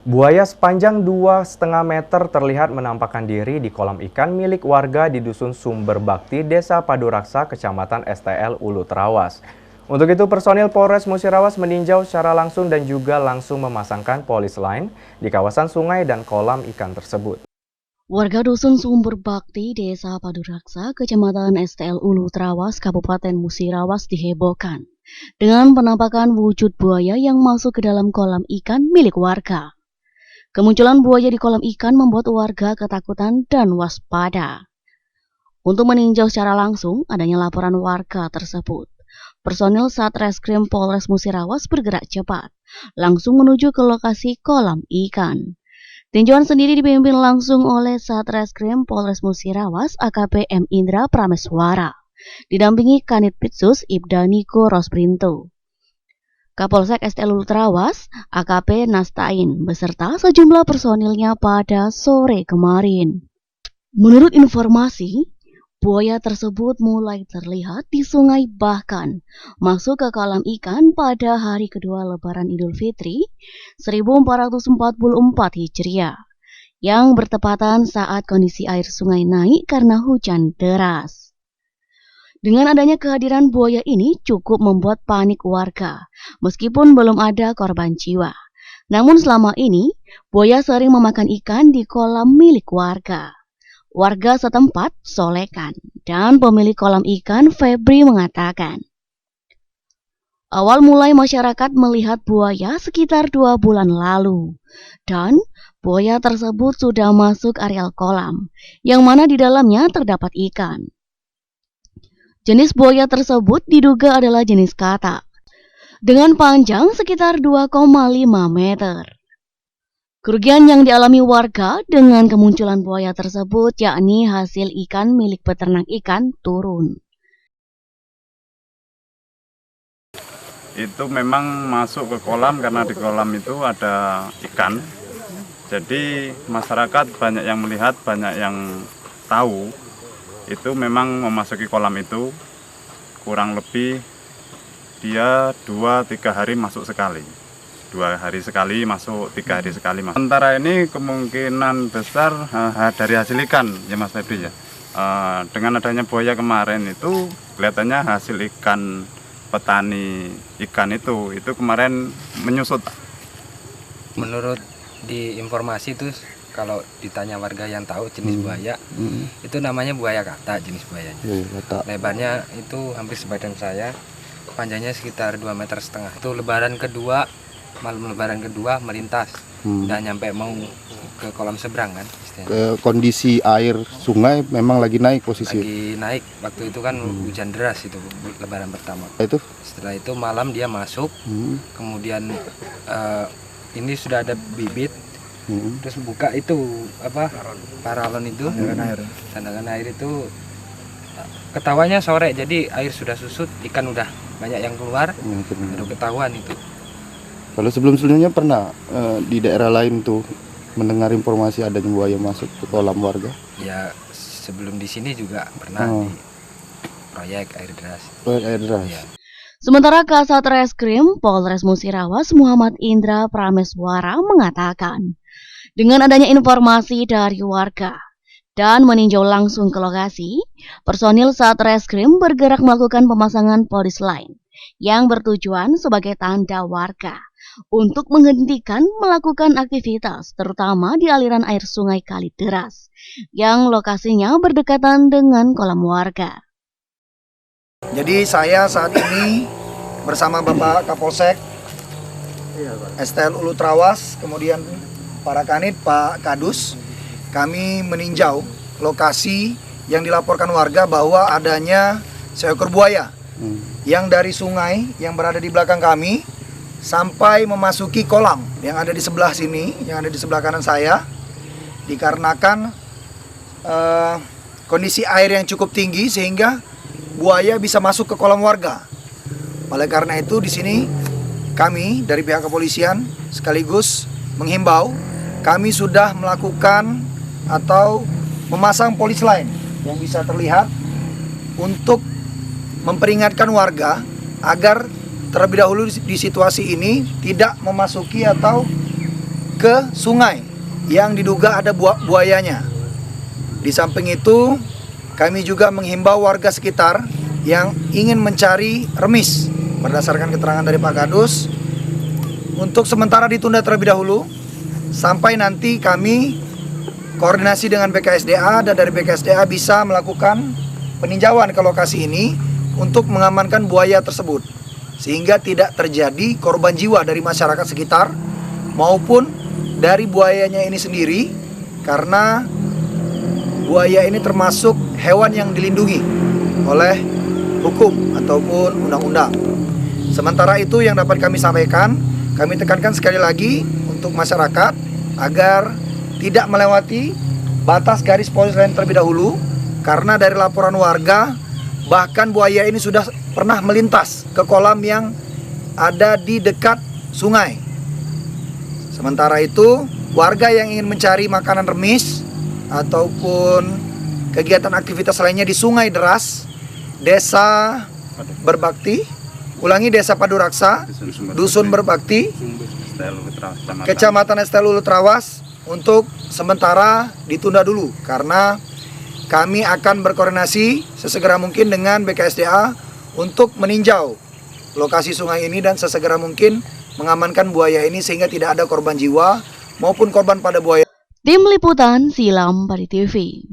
Buaya sepanjang 2,5 meter terlihat menampakkan diri di kolam ikan milik warga di Dusun Sumber Bakti, Desa Paduraksa, Kecamatan STL Ulu Trawas. Untuk itu, personil Polres Musirawas meninjau secara langsung dan juga langsung memasangkan polis line di kawasan sungai dan kolam ikan tersebut. Warga Dusun Sumber Bakti, Desa Paduraksa, Kecamatan STL Ulu Trawas, Kabupaten Musirawas dihebohkan dengan penampakan wujud buaya yang masuk ke dalam kolam ikan milik warga. Kemunculan buaya di kolam ikan membuat warga ketakutan dan waspada. Untuk meninjau secara langsung adanya laporan warga tersebut, personil Satreskrim Polres Musirawas bergerak cepat, langsung menuju ke lokasi kolam ikan. Tinjauan sendiri dipimpin langsung oleh Satreskrim Polres Musirawas AKP M. Indra Prameswara, didampingi Kanit Pitsus Ibda Niko Rosbrinto. Kapolsek STL Ulu Trawas, AKP Nastain, beserta sejumlah personilnya pada sore kemarin. Menurut informasi, buaya tersebut mulai terlihat di sungai bahkan masuk ke kolam ikan pada hari kedua Lebaran Idul Fitri 1444 Hijriah, yang bertepatan saat kondisi air sungai naik karena hujan deras. Dengan adanya kehadiran buaya ini cukup membuat panik warga, meskipun belum ada korban jiwa. Namun selama ini, buaya sering memakan ikan di kolam milik warga. Warga setempat, Solekan, dan pemilik kolam ikan, Febri, mengatakan, awal mulai masyarakat melihat buaya sekitar 2 bulan lalu, dan buaya tersebut sudah masuk areal kolam, yang mana di dalamnya terdapat ikan. Jenis buaya tersebut diduga adalah jenis katak, dengan panjang sekitar 2,5 meter. Kerugian yang dialami warga dengan kemunculan buaya tersebut yakni hasil ikan milik peternak ikan turun. Itu memang masuk ke kolam karena di kolam itu ada ikan. Jadi masyarakat banyak yang melihat, banyak yang tahu. Itu memang memasuki kolam itu kurang lebih dia 2-3 hari masuk sekali. 2 hari sekali masuk, 3 hari sekali masuk. Sementara ini kemungkinan besar dari hasil ikan ya Mas Febri ya. Dengan adanya buaya kemarin itu kelihatannya hasil ikan petani ikan itu kemarin menyusut. Menurut di informasi itu kalau ditanya warga yang tahu jenis buaya, itu namanya buaya katak jenis buayanya. Lebarnya itu hampir sebadan saya, panjangnya sekitar 2,5 meter. Itu malam lebaran kedua melintas, udah nyampe mau ke kolam seberang kan. Kondisi air sungai memang lagi naik posisi. Lagi naik, waktu itu kan hujan deras itu lebaran pertama. Setelah itu malam dia masuk, kemudian ini sudah ada bibit. Terus buka itu paralon itu, sandakan air itu ketawanya sore, jadi air sudah susut, ikan udah banyak yang keluar, baru ketahuan itu. Kalau sebelumnya pernah di daerah lain tuh mendengar informasi adanya buaya masuk ke kolam warga? Ya sebelum di sini juga pernah di proyek air deras. Ya. Sementara Kasat Reskrim Polres Musirawas Muhammad Indra Prameswara mengatakan, dengan adanya informasi dari warga dan meninjau langsung ke lokasi, personil Satreskrim bergerak melakukan pemasangan polis line yang bertujuan sebagai tanda warga untuk menghentikan melakukan aktivitas terutama di aliran air sungai Kali Deras yang lokasinya berdekatan dengan kolam warga. Jadi saya saat ini bersama Bapak Kapolsek STL Ulu Trawas, kemudian para kanit, Pak Kadus, kami meninjau lokasi yang dilaporkan warga bahwa adanya seekor buaya yang dari sungai yang berada di belakang kami sampai memasuki kolam yang ada di sebelah sini, yang ada di sebelah kanan saya, dikarenakan kondisi air yang cukup tinggi sehingga buaya bisa masuk ke kolam warga. Oleh karena itu di sini kami dari pihak kepolisian sekaligus menghimbau, kami sudah melakukan atau memasang polis line yang bisa terlihat untuk memperingatkan warga agar terlebih dahulu di situasi ini tidak memasuki atau ke sungai yang diduga ada buayanya. Di samping itu, kami juga menghimbau warga sekitar yang ingin mencari remis berdasarkan keterangan dari Pak Kadus untuk sementara ditunda terlebih dahulu sampai nanti kami koordinasi dengan BKSDA dan dari BKSDA bisa melakukan peninjauan ke lokasi ini untuk mengamankan buaya tersebut sehingga tidak terjadi korban jiwa dari masyarakat sekitar maupun dari buayanya ini sendiri, karena buaya ini termasuk hewan yang dilindungi oleh hukum ataupun undang-undang. Sementara itu yang dapat kami sampaikan, kami tekankan sekali lagi untuk masyarakat agar tidak melewati batas garis polis lain terlebih dahulu, karena dari laporan warga bahkan buaya ini sudah pernah melintas ke kolam yang ada di dekat sungai. Sementara itu, warga yang ingin mencari makanan remis ataupun kegiatan aktivitas lainnya di Sungai Deras, Desa Berbakti, Desa Paduraksa, Dusun Berbakti, Kecamatan STL Ulu Trawas, untuk sementara ditunda dulu karena kami akan berkoordinasi sesegera mungkin dengan BKSDA untuk meninjau lokasi sungai ini dan sesegera mungkin mengamankan buaya ini sehingga tidak ada korban jiwa maupun korban pada buaya. Tim Liputan Silam Pari TV.